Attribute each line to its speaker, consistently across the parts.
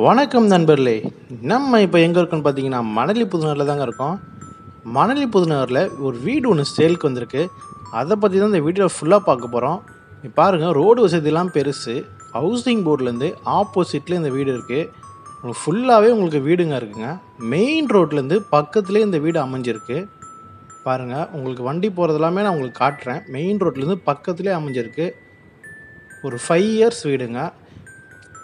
Speaker 1: வணக்கம் நண்பர்களே. நம்ம இப்போ எங்கே இருக்கோம்னு பார்த்தீங்கன்னா மணலி புதுநகரில் தாங்க இருக்கோம். மணலி புதுநகரில் ஒரு வீடு ஒன்று சேலுக்கு வந்திருக்கு. அதை பற்றி தான் இந்த வீடியோ ஃபுல்லாக பார்க்க போகிறோம். பாருங்கள், ரோடு வசதிலாம் பெருசு. ஹவுசிங் போர்ட்லேருந்து ஆப்போசிட்டில் இந்த வீடு இருக்குது. உங்களுக்கு ஃபுல்லாகவே உங்களுக்கு வீடுங்க இருக்குங்க. மெயின் ரோட்லேருந்து பக்கத்துலேயே இந்த வீடு அமைஞ்சிருக்கு. பாருங்கள், உங்களுக்கு வண்டி போகிறது எல்லாமே நான் உங்களுக்கு காட்டுறேன். மெயின் ரோட்லேருந்து பக்கத்துலேயே அமைஞ்சிருக்கு. ஒரு 5 இயர்ஸ் வீடுங்க.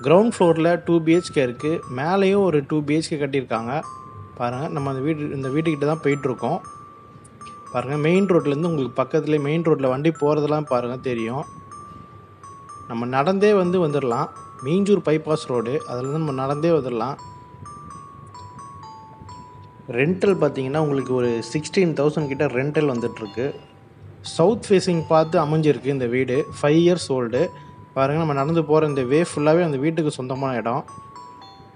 Speaker 1: கிரவுண்ட் ஃப்ளோரில் 2 பிஹெச்கே இருக்குது. மேலேயும் ஒரு 2 பிஹெச்கே கட்டியிருக்காங்க. பாருங்கள், நம்ம இந்த வீட்டுக்கிட்ட தான் போயிட்டுருக்கோம். பாருங்கள், மெயின் ரோட்லேருந்து உங்களுக்கு பக்கத்துலேயே மெயின் ரோட்டில் வண்டி போகிறதெல்லாம் பாருங்கள் தெரியும். நம்ம நடந்தே வந்துடலாம். மீஞ்சூர் பைபாஸ் ரோடு, அதுலேருந்து நம்ம நடந்தே வந்துடலாம். ரெண்டல் பார்த்தீங்கன்னா உங்களுக்கு ஒரு 16,000 கிட்ட ரெண்டல் வந்துட்டுருக்கு. சவுத் ஃபேஸிங் பார்த்து அமைஞ்சிருக்கு இந்த வீடு. 5 இயர்ஸ் ஓல்டு. பாருங்கள், நம்ம நடந்து போகிற இந்த வே ஃபுல்லாகவே அந்த வீட்டுக்கு சொந்தமான இடம்.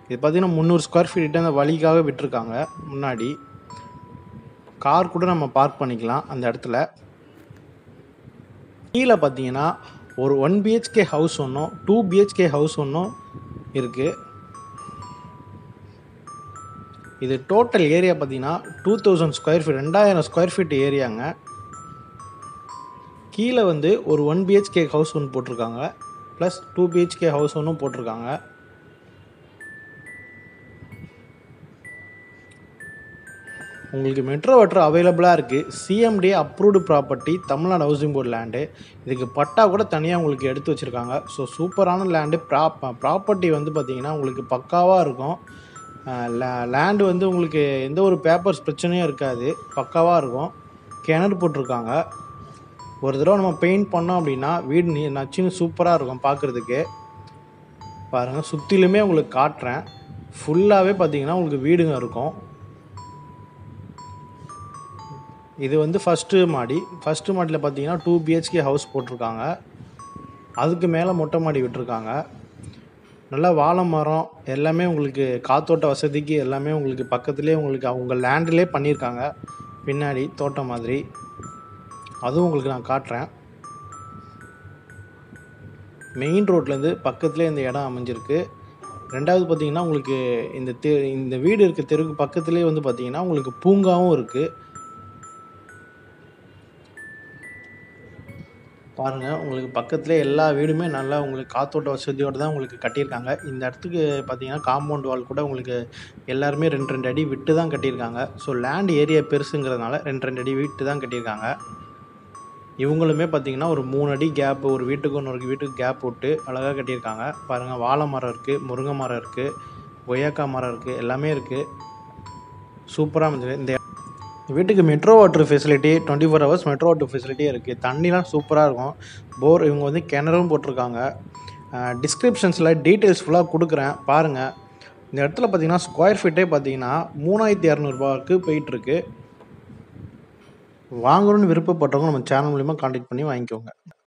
Speaker 1: இது பார்த்திங்கன்னா 300 ஸ்கொயர் ஃபீட் அந்த வழிக்காக விட்டுருக்காங்க. முன்னாடி கார் கூட நம்ம பார்க் பண்ணிக்கலாம் அந்த இடத்துல. கீழே பார்த்தீங்கன்னா ஒரு 1 பிஹெச்கே ஹவுஸ் ஒன்றும் 2 பிஹெச்கே ஹவுஸ் ஒன்றும் இருக்குது. இது டோட்டல் ஏரியா பார்த்தீங்கன்னா 2000 ஸ்கொயர் ஃபீட், 2000 ஸ்கொயர் ஃபீட் ஏரியாங்க. கீழே ஒரு 1 பிஹெச்கே ஹவுஸ் ஒன்று போட்டிருக்காங்க, ப்ளஸ் 2 பிஹெச்கே ஹவுஸ் ஒன்றும் போட்டிருக்காங்க. உங்களுக்கு மெட்ரோ வாட்டர் அவைலபிளாக இருக்குது. CMD approved property, Tamil Nadu housing board land. இதுக்கு பட்டா கூட தனியாக உங்களுக்கு எடுத்து வச்சுருக்காங்க. ஸோ சூப்பரான லேண்டு. ப்ராப்பர்ட்டி பார்த்திங்கன்னா உங்களுக்கு பக்காவாக இருக்கும். லேண்டு உங்களுக்கு எந்த ஒரு பேப்பர்ஸ் பிரச்சனையும் இருக்காது, பக்காவாக இருக்கும். கிணறு போட்டிருக்காங்க. ஒரு தடவை நம்ம பெயிண்ட் பண்ணோம் அப்படின்னா வீடு நச்சுன்னு சூப்பராக இருக்கும் பார்க்குறதுக்கு. பாருங்கள், சுற்றிலுமே உங்களுக்கு காட்டுறேன். ஃபுல்லாகவே பார்த்தீங்கன்னா உங்களுக்கு வீடுங்க இருக்கும். இது ஃபஸ்ட்டு மாடியில் பார்த்தீங்கன்னா 2 பிஹெச்கே ஹவுஸ் போட்டிருக்காங்க. அதுக்கு மேலே மொட்டை மாடி விட்டுருக்காங்க. நல்லா வாழை மரம் எல்லாமே உங்களுக்கு காத்தோட்ட வசதிக்கு எல்லாமே உங்களுக்கு பக்கத்துலேயே உங்களுக்கு அவங்க லேண்ட்லேயே பண்ணியிருக்காங்க. பின்னாடி தோட்டம் மாதிரி, அதுவும் உங்களுக்கு நான் காட்டுறேன். மெயின் ரோட்லேருந்து பக்கத்துலேயே இந்த இடம் அமைஞ்சிருக்கு. ரெண்டாவது பார்த்தீங்கன்னா உங்களுக்கு இந்த வீடு இருக்க தெருக்கு பக்கத்துலேயே பார்த்தீங்கன்னா உங்களுக்கு பூங்காவும் இருக்குது. பாருங்கள், உங்களுக்கு பக்கத்துலேயே எல்லா வீடுமே நல்லா உங்களுக்கு காத்தோட்ட வசதியோடு தான் உங்களுக்கு கட்டியிருக்காங்க. இந்த இடத்துக்கு பார்த்தீங்கன்னா காம்பவுண்ட் வால் கூட உங்களுக்கு எல்லாருமே 2 அடி விட்டு தான் கட்டியிருக்காங்க. ஸோ லேண்ட் ஏரியா பெருசுங்கிறதுனால 2 அடி விட்டு தான் கட்டியிருக்காங்க. இவங்களுமே பார்த்தீங்கன்னா ஒரு 3 அடி கேப், ஒரு வீட்டுக்கு இன்னொரு வீட்டுக்கு கேப் விட்டு அழகாக கட்டியிருக்காங்க. பாருங்கள், வாழை மரம் இருக்குது, முருங்கை மரம் இருக்குது, கொய்யாக்காய் மரம் இருக்குது, எல்லாமே இருக்குது. சூப்பராக இருந்துச்சு. இந்த வீட்டுக்கு metro water facility 24 hours metro water ஃபெசிலிட்டியே இருக்குது. தண்ணிலாம் சூப்பராக இருக்கும். போர் இவங்க கிணறும் போட்டிருக்காங்க. டிஸ்கிரிப்ஷன்ஸில் டீட்டெயில்ஸ் ஃபுல்லாக கொடுக்குறேன், பாருங்கள். இந்த இடத்துல பார்த்தீங்கன்னா ஸ்கொயர் ஃபீட்டே பார்த்தீங்கன்னா 3200 ரூபாய்க்கு போயிட்டுருக்கு. வாங்கணும்னு விருப்பப்பட்டவங்க நம்ம சேனல் மூலிமா கான்டாக்ட் பண்ணி வாங்கிக்கோங்க.